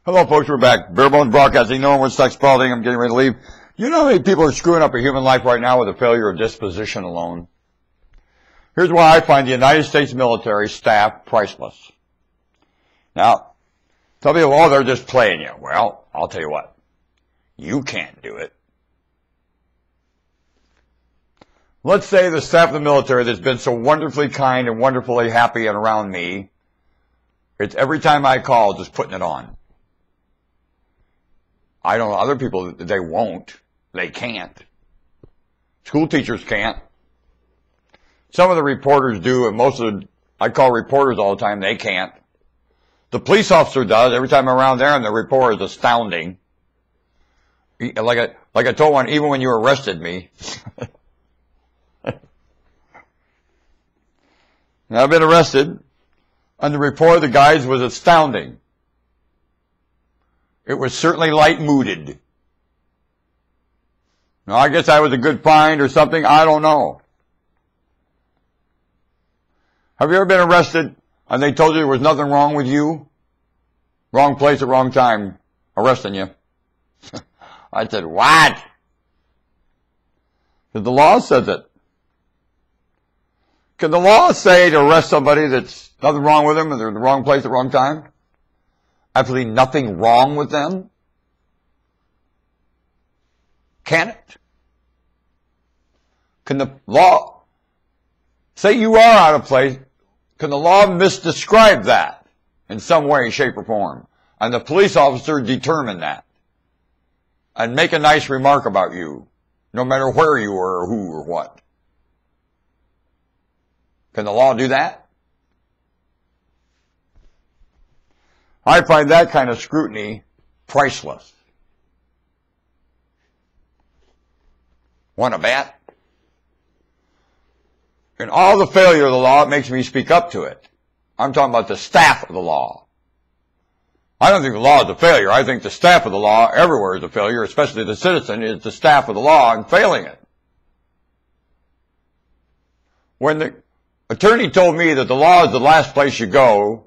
Hello, folks. We're back. Bare Bones Broadcasting. No one with sex Spalding. I'm getting ready to leave. You know how many people are screwing up a human life right now with a failure of disposition alone? Here's why I find the United States military staff priceless. Now, some people, oh, they're just playing you. Well, I'll tell you what. You can't do it. Let's say the staff of the military that's been so wonderfully kind and wonderfully happy and around me, it's every time I call just putting it on. I don't know, other people, they won't. They can't. School teachers can't. Some of the reporters do, and most of the, I call reporters all the time, they can't. The police officer does. Every time I'm around there, and the report is astounding. Like I told one, even when you arrested me. Now, I've been arrested, and the report of the guys was astounding. It was certainly light-mooded. Now, I guess I was a good find or something. I don't know. Have you ever been arrested and they told you there was nothing wrong with you? Wrong place at wrong time, arresting you. I said, what? Because the law says it. Can the law say to arrest somebody that's nothing wrong with them and they're in the wrong place at the wrong time? Absolutely nothing wrong with them? Can it? Can the law say you are out of place? Can the law misdescribe that in some way, shape, or form? And the police officer determine that and make a nice remark about you, no matter where you were or who or what. Can the law do that? I find that kind of scrutiny priceless. Want to bet? In all the failure of the law, it makes me speak up to it. I'm talking about the staff of the law. I don't think the law is a failure. I think the staff of the law everywhere is a failure, especially the citizen is the staff of the law and failing it. When the attorney told me that the law is the last place you go,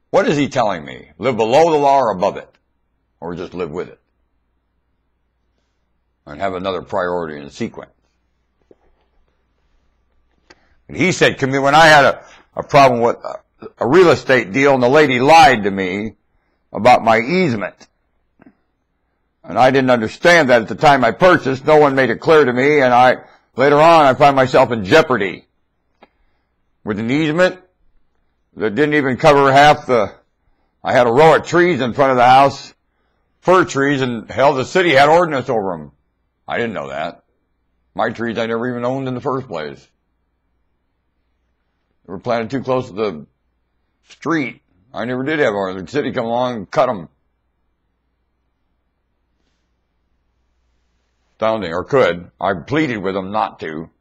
what is he telling me? Live below the law or above it? Or just live with it? And have another priority and sequence. And he said to me, when I had a problem with a real estate deal and the lady lied to me about my easement. And I didn't understand that at the time I purchased. No one made it clear to me, and later on I find myself in jeopardy with an easement that didn't even cover half I had a row of trees in front of the house, fir trees, and hell, the city had ordinance over them. I didn't know that. My trees I never even owned in the first place. They were planted too close to the street. I never did have ordinance. The city come along and cut them. Astounding, or could. I pleaded with them not to.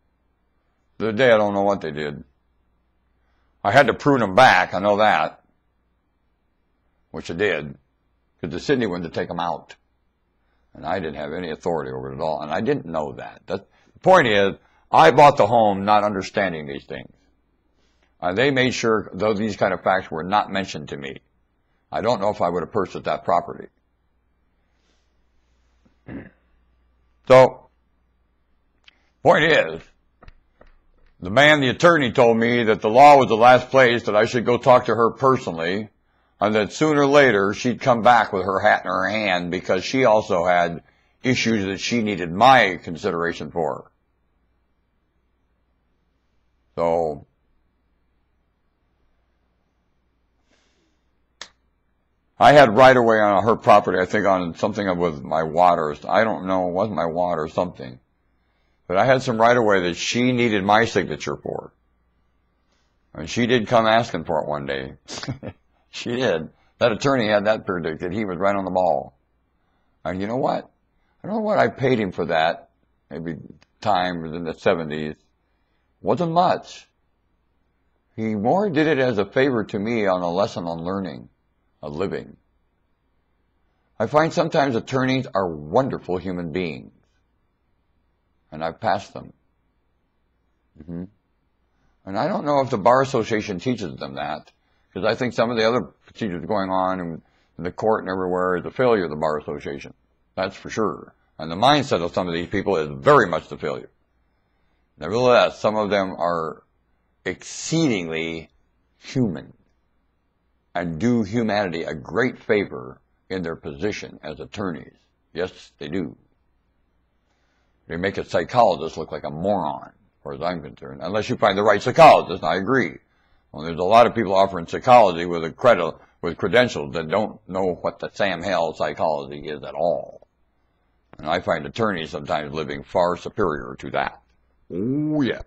To the day I don't know what they did. I had to prune them back, I know that. Which I did. Because the city wanted to take them out. And I didn't have any authority over it at all. And I didn't know that. The point is, I bought the home not understanding these things. They made sure these kind of facts were not mentioned to me. I don't know if I would have purchased that property. So, point is, the attorney told me that the law was the last place, that I should go talk to her personally, and that sooner or later she'd come back with her hat in her hand because she also had issues that she needed my consideration for. So, I had right away on her property, I think on something with my water. I don't know, it wasn't my water or something. But I had some right away that she needed my signature for. And she did come asking for it one day. She did. That attorney had that predicted. He was right on the ball. And you know what? I don't know what I paid him for that. Maybe time in the 70s. Wasn't much. He more did it as a favor to me on a lesson on learning. A living. I find sometimes attorneys are wonderful human beings. And I've passed them. And I don't know if the Bar Association teaches them that, because I think some of the other procedures going on, and the court and everywhere is a failure of the Bar Association. That's for sure. And the mindset of some of these people is very much the failure. Nevertheless, some of them are exceedingly human and do humanity a great favor in their position as attorneys. Yes, they do. They make a psychologist look like a moron, as far as I'm concerned, unless you find the right psychologist, and I agree. Well, there's a lot of people offering psychology with credentials that don't know what the Sam Hell psychology is at all. And I find attorneys sometimes living far superior to that. Oh, yeah.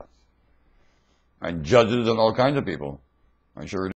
And judges and all kinds of people. I sure do.